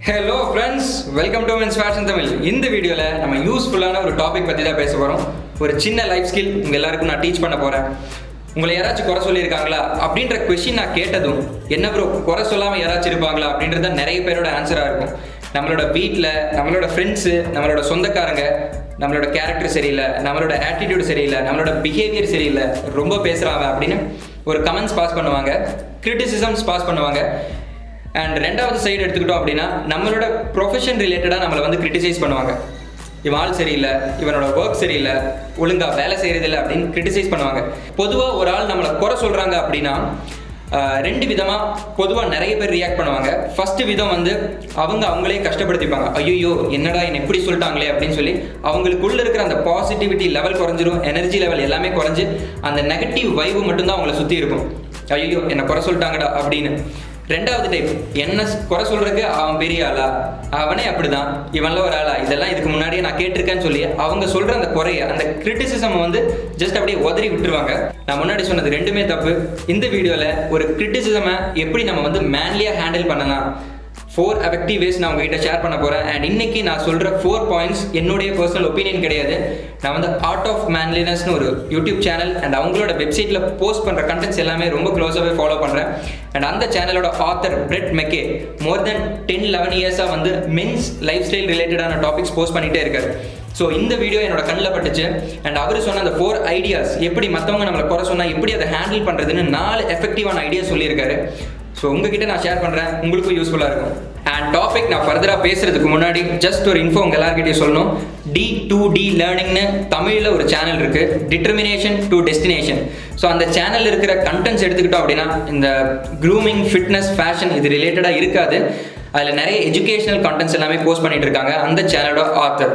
Hello friends, welcome to men's fashion Tamil. இந்த வீடியோவில் நம்ம யூஸ்ஃபுல்லான ஒரு டாபிக் பற்றி தான் பேச போகிறோம். ஒரு சின்ன லைஃப் ஸ்கில் உங்கள் எல்லாருக்கும் நான் டீச் பண்ண போகிறேன். உங்களை யாராச்சும் குறை சொல்லியிருக்காங்களா அப்படின்ற கொஷின் நான் கேட்டதும், என்ன ப்ரோ குறை சொல்லாமல் யாராச்சும் இருப்பாங்களா அப்படின்றது தான் நிறைய பேரோட ஆன்சராக இருக்கும். நம்மளோட வீட்டில், நம்மளோட ஃப்ரெண்ட்ஸு, நம்மளோட சொந்தக்காரங்க நம்மளோட கேரக்டர் சரியில்லை, நம்மளோட ஆட்டிடியூட் சரியில்லை, நம்மளோட பிஹேவியர் சரியில்லை, ரொம்ப பேசுகிறாங்க அப்படின்னு ஒரு கமெண்ட்ஸ் பாஸ் பண்ணுவாங்க, கிரிட்டிசிசம்ஸ் பாஸ் பண்ணுவாங்க. அண்ட் ரெண்டாவது சைடு எடுத்துக்கிட்டோம் அப்படின்னா நம்மளோட ப்ரொஃபஷன் ரிலேட்டடாக நம்மளை வந்து கிரிட்டிசைஸ் பண்ணுவாங்க. இவன் ஆள் சரியில்லை, இவனோட ஒர்க் சரியில்லை, ஒழுங்காக வேலை செய்கிறதில்லை அப்படின்னு கிரிட்டிசைஸ் பண்ணுவாங்க. பொதுவாக ஒரு ஆள் நம்மளை குறை சொல்கிறாங்க அப்படின்னா ரெண்டு விதமாக பொதுவாக நிறைய பேர் ரியாக்ட் பண்ணுவாங்க. ஃபஸ்ட்டு விதம் வந்து அவங்களே கஷ்டப்படுத்திப்பாங்க. ஐயோ என்னடா என்னை எப்படி சொல்லிட்டாங்களே அப்படின்னு சொல்லி அவங்களுக்குள்ள இருக்கிற அந்த பாசிட்டிவிட்டி லெவல் குறைஞ்சிரும், எனர்ஜி லெவல் எல்லாமே குறைஞ்சி அந்த நெகட்டிவ் வைவு மட்டும்தான் அவங்கள சுற்றி இருக்கும். ஐயோ என்னை குறை சொல்லிட்டாங்கடா அப்படின்னு. ரெண்டாவது டைப், என்ன குறை சொல்றதுக்கு அவன் பெரிய ஆளா, அவனே அப்படிதான், இவன்ல ஒரு ஆளா, இதெல்லாம் இதுக்கு முன்னாடியே நான் கேட்டிருக்கேன்னு சொல்லி அவங்க சொல்ற அந்த குறைய, அந்த கிரிட்டிசிசம் வந்து ஜஸ்ட் அப்படியே உதறி விட்டுருவாங்க. நான் முன்னாடி சொன்னது ரெண்டுமே தப்பு. இந்த வீடியோல ஒரு கிரிட்டிசிசமை எப்படி நம்ம வந்து மேன்லியா ஹேண்டில் பண்ணலாம், 4 எஃபெக்டிவ் வேஸ் நான் உங்ககிட்ட ஷேர் பண்ண போகிறேன். அண்ட் இன்னைக்கு நான் சொல்கிற 4 பாயிண்ட்ஸ் என்னுடைய பர்சனல் ஒப்பீனியன் கிடையாது. நான் வந்து ஆர்ட் ஆஃப் மேன்லினஸ்னு ஒரு யூடியூப் சேனல் அண்ட் அவங்களோட வெப்சைட்டில் போஸ்ட் பண்ணுற கண்டென்ட்ஸ் எல்லாமே ரொம்ப க்ளோஸாகவே ஃபாலோ பண்ணுறேன். அண்ட் அந்த சேனலோட ஆத்தர் பிரெட் மெக்கே மோர் தென் 10-11 இயர்ஸாக வந்து மென்ஸ் லைஃப் ஸ்டைல் ரிலேட்டடான டாபிக்ஸ் போஸ்ட் பண்ணிகிட்டே இருக்காரு. ஸோ இந்த வீடியோ என்னோட கண்ணில் பட்டுச்சு. அண்ட் அவர் சொன்ன அந்த 4 ஐடியாஸ், எப்படி மற்றவங்க நம்மளை குறை சொன்னால் எப்படி அதை ஹேண்டில் பண்ணுறதுன்னு 4 எஃபெக்டிவான ஐடியாஸ் சொல்லியிருக்காரு. ஸோ உங்ககிட்ட நான் ஷேர் பண்ணுறேன், உங்களுக்கும் யூஸ்ஃபுல்லாக இருக்கும். அண்ட் டாபிக் நான் ஃபர்தராக பேசுறதுக்கு முன்னாடி ஜஸ்ட் ஒரு இன்ஃபோ உங்கள் எல்லாருக்கிட்டையும் சொல்லணும். D2D லேர்னிங்னு தமிழில் ஒரு சேனல் இருக்குது, டிட்டர்மினேஷன் டு டெஸ்டினேஷன். ஸோ அந்த சேனலில் இருக்கிற கண்டென்ட்ஸ் எடுத்துக்கிட்டோம் அப்படின்னா இந்த க்ரூமிங், ஃபிட்னஸ், ஃபேஷன் இது ரிலேட்டடாக இருக்காது. அதில் நிறைய எஜுகேஷனல் கண்டென்ட்ஸ் எல்லாமே போஸ்ட் பண்ணிட்டு இருக்காங்க அந்த சேனலோட ஆத்தர்.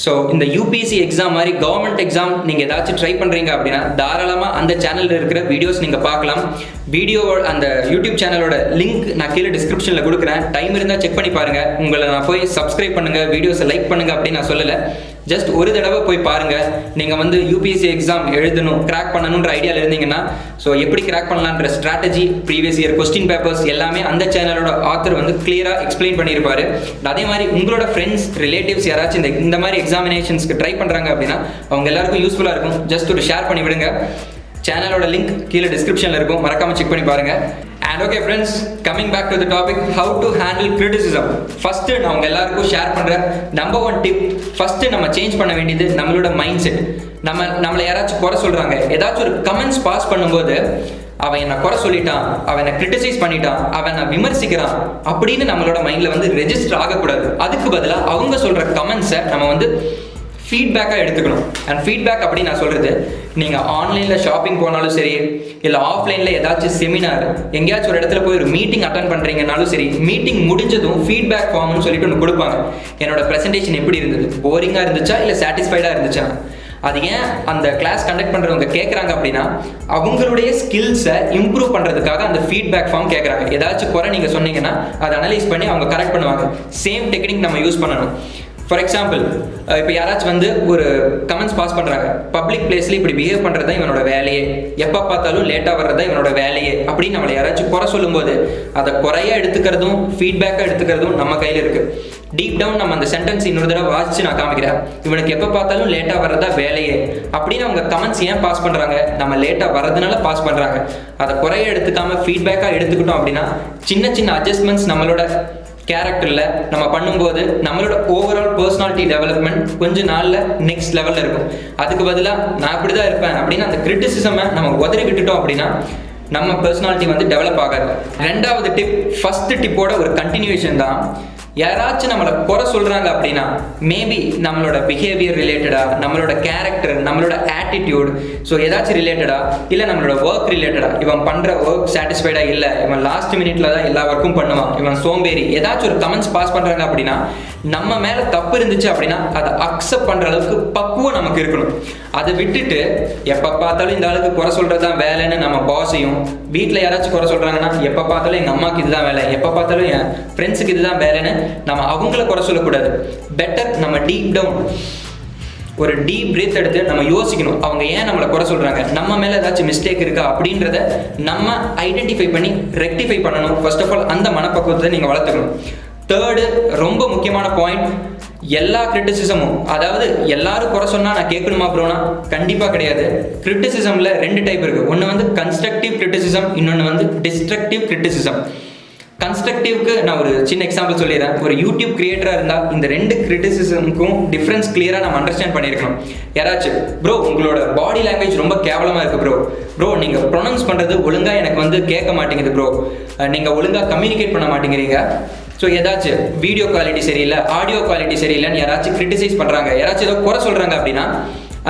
ஸோ இந்த யூபிஎஸ்சி எக்ஸாம் மாதிரி கவர்மெண்ட் எக்ஸாம் நீங்கள் ஏதாச்சும் ட்ரை பண்ணுறீங்க அப்படின்னா தாராளமாக அந்த சேனலில் இருக்கிற வீடியோஸ் நீங்கள் பார்க்கலாம். வீடியோ அந்த யூடியூப் சேனலோட லிங்க் நான் கீழே டிஸ்கிரிப்ஷனில் கொடுக்குறேன். டைம் இருந்தால் செக் பண்ணி பாருங்கள். உங்களை நான் போய் சப்ஸ்கிரைப் பண்ணுங்கள், வீடியோஸை லைக் பண்ணுங்கள் அப்படின்னு நான் சொல்லலை. ஜஸ்ட் ஒரு தடவை போய் பாருங்கள். நீங்கள் வந்து யூபிஎஸ்சி எக்ஸாம் எழுதணும், கிராக் பண்ணணுன்ற ஐடியாவில் இருந்தீங்கன்னா ஸோ எப்படி கிராக் பண்ணலான்ற strategy, previous year question papers எல்லாமே அந்த சேனலோட ஆத்தர் வந்து கிளியராக எக்ஸ்பிளைன் பண்ணியிருப்பாரு. அதே மாதிரி உங்களோட ஃப்ரெண்ட்ஸ், ரிலேட்டிவ்ஸ் யாராச்சும் இந்த மாதிரி எக்ஸாமினேஷன்ஸ்க்கு ட்ரை பண்ணுறாங்க அப்படின்னா அவங்க எல்லாருக்கும் யூஸ்ஃபுல்லாக இருக்கும். ஜஸ்ட் ஒரு ஷேர் பண்ணி விடுங்க. சேனலோட லிங்க் கீழே டிஸ்கிரிப்ஷனில் இருக்கும், மறக்காமல் செக் பண்ணி பாருங்கள். And okay friends, coming back to the topic, how to handle criticism. First நான் உங்கள் எல்லாருக்கும் ஷேர் பண்ணுற நம்பர் 1 டிப், ஃபஸ்ட்டு நம்ம சேஞ்ச் பண்ண வேண்டியது நம்மளோட மைண்ட் செட். நம்மளை யாராச்சும் குறை சொல்கிறாங்க, ஏதாச்சும் ஒரு கமெண்ட்ஸ் பாஸ் பண்ணும்போது அவன் என்னை குறை சொல்லிட்டான், அவன் என்னை கிரிட்டிசைஸ் பண்ணிட்டான், அவன் நான் விமர்சிக்கிறான் அப்படின்னு நம்மளோட மைண்டில் வந்து ரெஜிஸ்டர் ஆகக்கூடாது. அதுக்கு பதிலாக அவங்க சொல்கிற கமெண்ட்ஸை நம்ம வந்து ஃபீட்பேக்காக எடுத்துக்கணும். அண்ட் ஃபீட்பேக் அப்படி நான் சொல்கிறது, நீங்கள் ஆன்லைனில் ஷாப்பிங் போனாலும் சரி, இல்லை ஆஃப்லைனில் ஏதாச்சும் செமினார், எங்கேயாச்சும் ஒரு இடத்துல போய் ஒரு மீட்டிங் அட்டன் பண்ணுறீங்கனாலும் சரி, மீட்டிங் முடிஞ்சதும் ஃபீட்பேக் ஃபார்ம்னு சொல்லிட்டு ஒன்று கொடுப்பாங்க. என்னோட ப்ரெசன்டேஷன் எப்படி இருந்தது, போரிங்காக இருந்துச்சா இல்லை சாட்டிஸ்ஃபைடாக இருந்துச்சா. அது ஏன் அந்த கிளாஸ் கண்டக்ட் பண்ணுறவங்க கேட்குறாங்க அப்படின்னா அவங்களுடைய ஸ்கில்ஸை இம்ப்ரூவ் பண்ணுறதுக்காக அந்த ஃபீட்பேக் ஃபார்ம் கேட்குறாங்க. ஏதாச்சும் குறை நீங்கள் சொன்னீங்கன்னா அதை அனலைஸ் பண்ணி அவங்க கரெக்ட் பண்ணுவாங்க. சேம் டெக்னிக் நம்ம யூஸ் பண்ணணும். ஃபார் எக்ஸாம்பிள், இப்போ யாராச்சும் வந்து ஒரு கமெண்ட்ஸ் பாஸ் பண்ணுறாங்க, பப்ளிக் பிளேஸில் இப்படி பிஹேவ் பண்ணுறது தான் இவனோட வேலையே, எப்போ பார்த்தாலும் லேட்டாக வர்றது தான் இவனோட வேலையே அப்படின்னு நம்மளை யாராச்சும் குறை சொல்லும்போது அதை குறையாக எடுத்துக்கிறதும் ஃபீட்பேக்காக எடுத்துக்கிறதும் நம்ம கையில் இருக்குது. டீப் டவுன் நம்ம அந்த சென்டென்ஸ் இன்னொரு தடவை வாசிச்சு நான் காமிக்கிறேன். இவனுக்கு எப்போ பார்த்தாலும் லேட்டாக வர்றதா வேலையே அப்படின்னு அவங்க கமெண்ட்ஸ் ஏன் பாஸ் பண்ணுறாங்க, நம்ம லேட்டாக வர்றதுனால பாஸ் பண்ணுறாங்க. அதை குறைய எடுத்துக்காமல் ஃபீட்பேக்காக எடுத்துக்கிட்டோம் அப்படின்னா சின்ன சின்ன அட்ஜஸ்ட்மெண்ட்ஸ் நம்மளோட கேரக்டரில் நம்ம பண்ணும்போது நம்மளோட ஓவரால் பர்சனாலிட்டி டெவலப்மெண்ட் கொஞ்சம் நாளில் நெக்ஸ்ட் லெவலில் இருக்கும். அதுக்கு பதிலாக நான் இப்படி தான் இருப்பேன் அப்படின்னு அந்த கிரிட்டிசிசமை நம்ம உதறி விட்டுட்டோம் அப்படின்னா நம்ம பர்சனாலிட்டி வந்து டெவலப் ஆகாது. ரெண்டாவது டிப், ஃபஸ்ட்டு டிப்போட ஒரு கண்டினியூஷன் தான். யாராச்சும் நம்மளை குறை சொல்கிறாங்க அப்படின்னா மேபி நம்மளோட பிஹேவியர் ரிலேட்டடாக, நம்மளோட கேரக்டர், நம்மளோட ஆட்டிடியூட், ஸோ ஏதாச்சும் ரிலேட்டடாக, இல்லை நம்மளோட ஒர்க் ரிலேட்டடாக, இவன் பண்ணுற ஒர்க் சாட்டிஸ்ஃபைடாக இல்லை, இவன் லாஸ்ட் மினிட்ல தான் எல்லா ஒர்க்கும் பண்ணுவான், இவன் சோம்பேறி, ஏதாச்சும் ஒரு கமெண்ட்ஸ் பாஸ் பண்ணுறாங்க அப்படின்னா நம்ம மேலே தப்பு இருந்துச்சு அப்படின்னா அதை அக்செப்ட் பண்ணுற அளவுக்கு பக்குவம் நமக்கு இருக்கணும். அதை விட்டுட்டு எப்போ பார்த்தாலும் இந்த ஆளுக்கு குறை சொல்கிறது தான் வேலைன்னு நம்ம பாஸையும், வீட்டில் யாராச்சும் குறை சொல்கிறாங்கன்னா எப்போ பார்த்தாலும் எங்கள் அம்மாவுக்கு இதுதான் வேலை, எப்போ பார்த்தாலும் என் ஃப்ரெண்ட்ஸுக்கு இதுதான் வேலைன்னு நம்ம அவங்கள குறை சொல்லக்கூடாது. பெட்டர் நம்ம டீப் டவுன் ஒரு டீப் பிரீத் எடுத்து நம்ம யோசிக்கணும், அவங்க ஏன் நம்மளை குறை சொல்கிறாங்க, நம்ம மேலே ஏதாச்சும் மிஸ்டேக் இருக்கா அப்படின்றத நம்ம ஐடென்டிஃபை பண்ணி ரெக்டிஃபை பண்ணணும். ஃபர்ஸ்ட் ஆஃப் ஆல் அந்த மனப்பக்குவத்தை நீங்கள் வளர்த்துக்கணும். தேர்டு ரொம்ப முக்கியமான பாயிண்ட், எல்லா கிரிட்டிசிசமும், அதாவது எல்லாரும் குறை சொன்னா நான் கேட்கணுமா ப்ரோனா? கண்டிப்பா கிடையாது. கிரிட்டிசிசம்ல 2 டைப் இருக்கு. ஒன்று வந்து கன்ஸ்ட்ரக்டிவ் கிரிட்டிசிசம், இன்னொன்று வந்து டிஸ்ட்ரக்டிவ் கிரிட்டிசிசம். கன்ஸ்ட்ரக்டிவ்க்கு நான் ஒரு சின்ன எக்ஸாம்பிள் சொல்லிடுறேன். ஒரு யூடியூப் கிரியேட்டராக இருந்தால் இந்த 2 கிரிட்டிசிசமுக்கும் டிஃப்ரென்ஸ் கிளியராக நம்ம அண்டர்ஸ்டாண்ட் பண்ணியிருக்கணும். யாராச்சும் ப்ரோ உங்களோட பாடி லாங்குவேஜ் ரொம்ப கேவலமாக இருக்குது ப்ரோ நீங்கள் ப்ரொனவுன்ஸ் பண்ணுறது ஒழுங்காக எனக்கு வந்து கேட்க மாட்டேங்குது ப்ரோ, நீங்கள் ஒழுங்காக கம்யூனிகேட் பண்ண மாட்டேங்கிறீங்க, ஸோ ஏதாச்சும் வீடியோ குவாலிட்டி சரியில்லை, ஆடியோ குவாலிட்டி சரியில்லைன்னு யாராச்சும் கிரிட்டிசைஸ் பண்ணுறாங்க, யாராச்சும் ஏதோ குறை சொல்கிறாங்க அப்படின்னா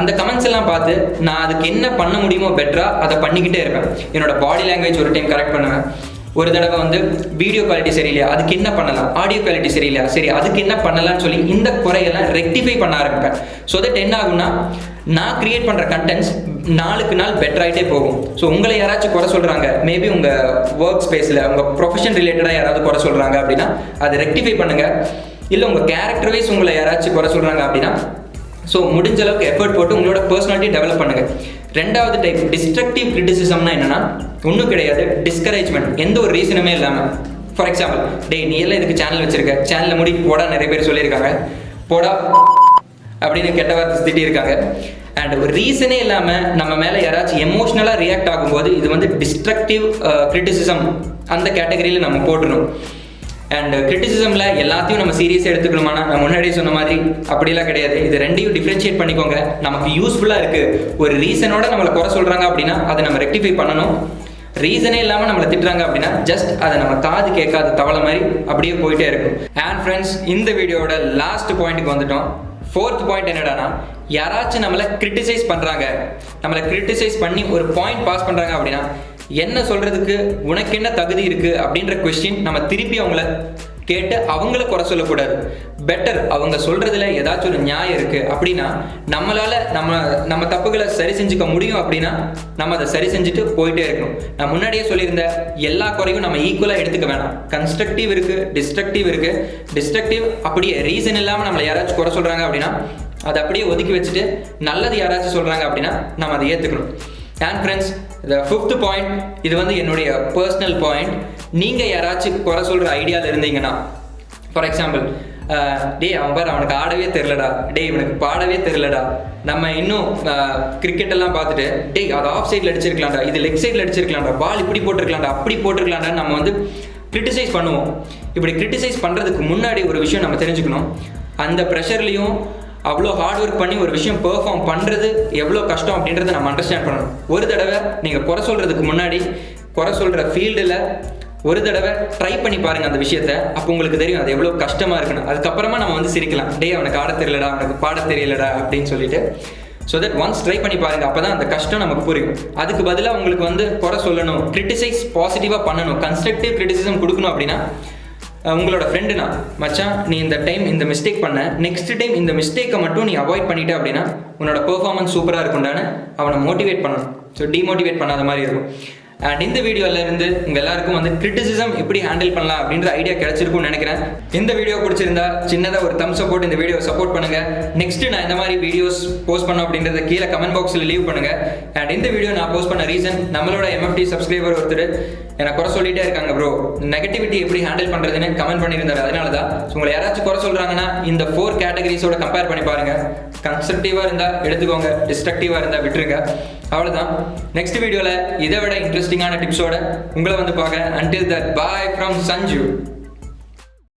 அந்த கமெண்ட்ஸ் எல்லாம் பார்த்து நான் அதுக்கு என்ன பண்ண முடியுமோ பெட்டராக அதை பண்ணிக்கிட்டே இருப்பேன். என்னோட பாடி லாங்குவேஜ் ஒரு டைம் கரெக்ட் பண்ணுவேன். ஒரு தடவை வந்து வீடியோ குவாலிட்டி சரியில்லையா, அதுக்கு என்ன பண்ணலாம், ஆடியோ குவாலிட்டி சரியில்லையா, சரி அதுக்கு என்ன பண்ணலாம்னு சொல்லி இந்த குறையெல்லாம் ரெக்டிஃபை பண்ண ஆரம்பிப்பேன். ஸோ தட் என்ன ஆகும்னா நான் கிரியேட் பண்ணுற கண்டென்ட்ஸ் நாளுக்கு நாள் பெட்டர் ஆகிட்டே போகும். ஸோ உங்களை யாராச்சும் குறை சொல்கிறாங்க, மேபி உங்கள் ஒர்க் ஸ்பேஸில் உங்கள் ப்ரொஃபஷன் ரிலேட்டடாக யாராவது குறை சொல்கிறாங்க அப்படின்னா அதை ரெக்டிஃபை பண்ணுங்கள். இல்லை உங்கள் கேரக்டர் வைஸ் உங்களை யாராச்சும் குறை சொல்கிறாங்க அப்படின்னா ஸோ முடிஞ்ச அளவுக்கு எஃபர்ட் போட்டு உங்களோட பர்சனாலிட்டி டெவலப் பண்ணுங்கள். 2வது டைப் டிஸ்ட்ரக்டிவ் கிரிட்டிசிசம்னா என்னன்னா ஒன்றும் கிடையாது, டிஸ்கரேஜ்மெண்ட், எந்த ஒரு ரீசனுமே இல்லாமல். ஃபார் எக்ஸாம்பிள், நீ எல்லாம் இதுக்கு சேனல் வச்சிருக்க, சேனலில் முடி போடா நிறைய பேர் சொல்லியிருக்காங்க, போடா அப்படின்னு கெட்ட வார்த்தை திட்டியிருக்காங்க. அண்ட் ஒரு ரீசனே இல்லாமல் நம்ம மேலே யாராச்சும் எமோஷ்னலாக ரியாக்ட் ஆகும்போது இது வந்து டிஸ்ட்ரக்டிவ் கிரிட்டிசிசம் அந்த கேட்டகரியில் நம்ம போட்டுரும். அண்ட் கிரிட்டிசிசமில் எல்லாத்தையும் நம்ம சீரியஸாக எடுத்துக்கணுமானா நான் முன்னாடியே சொன்ன மாதிரி அப்படிலாம் கிடையாது. இது 2யும் டிஃப்ரென்ஷியேட் பண்ணிக்கோங்க. நமக்கு யூஸ்ஃபுல்லாக இருக்குது, ஒரு ரீசனோட நம்மளை குறை சொல்கிறாங்க அப்படின்னா அதை நம்ம ரெக்டிஃபை பண்ணணும். ரீசனே இல்லாமல் நம்மளை திட்டுறாங்க அப்படின்னா ஜஸ்ட் அதை நம்ம காது கேட்காத தவளை மாதிரி அப்படியே போயிட்டே இருக்கும். அண்ட் ஃப்ரெண்ட்ஸ், இந்த வீடியோட லாஸ்ட் பாயிண்ட்டுக்கு வந்துட்டோம். 4th பாயிண்ட் என்னடானா, யாராச்சும் நம்மளை கிரிட்டிசைஸ் பண்ணுறாங்க, நம்மளை கிரிட்டிசைஸ் பண்ணி ஒரு பாயிண்ட் பாஸ் பண்ணுறாங்க அப்படின்னா என்ன சொல்கிறதுக்கு உனக்கு என்ன தகுதி இருக்குது அப்படின்ற கொஸ்டின் நம்ம திருப்பி அவங்கள கேட்டு அவங்கள குறை சொல்லக்கூடாது. பெட்டர் அவங்க சொல்கிறதுல ஏதாச்சும் ஒரு நியாயம் இருக்குது அப்படின்னா நம்மளால் நம்ம தப்புகளை சரி செஞ்சுக்க முடியும் அப்படின்னா நம்ம அதை சரி செஞ்சுட்டு போயிட்டே இருக்கணும். நான் முன்னாடியே சொல்லியிருந்தேன், எல்லா குறையும் நம்ம ஈக்குவலாக எடுத்துக்க வேணாம். கன்ஸ்ட்ரக்டிவ் இருக்குது, டிஸ்ட்ரக்டிவ் இருக்குது. டிஸ்ட்ரக்டிவ் அப்படியே ரீசன் இல்லாமல் நம்மளை யாராச்சும் குறை சொல்கிறாங்க அப்படின்னா அதை அப்படியே ஒதுக்கி வச்சுட்டு நல்லது யாராச்சும் சொல்கிறாங்க அப்படின்னா நம்ம அதை ஏற்றுக்கணும். And friends, the 5th point, இது வந்து என்னுடைய பர்சனல் பாயிண்ட். நீங்கள் யாராச்சும் குறை சொல்கிற ஐடியாவில் இருந்தீங்கன்னா, ஃபார் எக்ஸாம்பிள், அவனுக்கு ஆடவே தெரிலடா, இவனுக்கு பாடவே தெரிலடா, நம்ம இன்னும் கிரிக்கெட்டெல்லாம் பார்த்துட்டு அது ஆஃப் சைடில் அடிச்சிருக்கலாம்டா, இது லெக் சைடில் அடிச்சிருக்கலாம்டா, பால் இப்படி போட்டிருக்கலாம்டா, அப்படி போட்டிருக்கலாம்டா நம்ம வந்து கிரிட்டிசைஸ் பண்ணுவோம். இப்படி கிரிட்டிசைஸ் பண்ணுறதுக்கு முன்னாடி ஒரு விஷயம் நம்ம தெரிஞ்சுக்கணும். அந்த ப்ரெஷர்லேயும் அவ்வளோ ஹார்ட் ஒர்க் பண்ணி ஒரு விஷயம் பெர்ஃபார்ம் பண்ணுறது எவ்வளோ கஷ்டம் அப்படின்றத நம்ம அண்டர்ஸ்டாண்ட் பண்ணணும். ஒரு தடவை நீங்கள் குறை சொல்கிறதுக்கு முன்னாடி குறை சொல்கிற ஃபீல்டில் ஒரு தடவை ட்ரை பண்ணி பாருங்கள் அந்த விஷயத்த. அப்போ உங்களுக்கு தெரியும் அது எவ்வளோ கஷ்டமாக இருக்குன்னு. அதுக்கப்புறமா நம்ம வந்து சிரிக்கலாம், அவனுக்கு ஆட தெரியலடா, அவனுக்கு பாட தெரியலடா அப்படின்னு சொல்லிட்டு. ஸோ தட் ஒன்ஸ் ட்ரை பண்ணி பாருங்கள், அப்போ தான் அந்த கஷ்டம் நமக்கு புரியும். அதுக்கு பதிலாக உங்களுக்கு வந்து குறை சொல்லணும், கிரிட்டிசைஸ் பாசிட்டிவாக பண்ணணும், கன்ஸ்ட்ரக்டிவ் கிரிட்டிசிசம் கொடுக்கணும் அப்படின்னா உங்களோட ஃப்ரெண்டுனா, மச்சான் நீ இந்த டைம் இந்த மிஸ்டேக் பண்ண, நெக்ஸ்ட் டைம் இந்த மிஸ்டேக்கை மட்டும் நீ அவாய்ட் பண்ணிட்ட அப்படின்னா உன்னோட பெர்ஃபார்மன்ஸ் சூப்பராக இருக்கும்டான்னு அவனை மோட்டிவேட் பண்ணணும். ஸோ டிமோட்டிவேட் பண்ணாத மாதிரி இருக்கும். அண்ட் இந்த வீடியோவில் இருந்து உங்கள் எல்லாருக்கும் வந்து கிரிட்டிசிசம் எப்படி ஹேண்டில் பண்ணலாம் அப்படின்ற ஐடியா கிடைச்சிருக்கும்னு நினைக்கிறேன். இந்த வீடியோ பிடிச்சிருந்தா சின்னதாக ஒரு தம்ஸ் அப் போட்டு இந்த வீடியோ சப்போர்ட் பண்ணுங்கள். நெக்ஸ்ட்டு நான் இந்த மாதிரி வீடியோஸ் போஸ்ட் பண்ணோம் அப்படின்றத கீழே கமெண்ட் பாக்ஸில் லீவ் பண்ணுங்கள். அண்ட் இந்த வீடியோ நான் போஸ்ட் பண்ண ரீசன், நம்மளோட MFT சப்ஸ்கிரைபர் ஒருத்தர் எனக்கு குறை சொல்லிட்டே இருக்காங்க ப்ரோ, நெகட்டிவிட்டி எப்படி ஹேண்டில் பண்ணுறதுன்னு கமெண்ட் பண்ணியிருந்தாரு. அதனால தான் உங்களை யாராச்சும் குறை சொல்கிறாங்கன்னா இந்த 4 கேட்டகரிஸோட கம்பேர் பண்ணி பாருங்கள். கன்ஸ்ட்ரக்டிவாக இருந்தால் எடுத்துக்கோங்க, டிஸ்ட்ரக்டிவாக இருந்தால் விட்டுருங்க. அவ்வளோதான். நெக்ஸ்ட் வீடியோவில் இதை விட இன்ட்ரெஸ்டிங்கான டிப்ஸோட உங்களை வந்து பார்க்குறேன். Until that, bye from Sanju.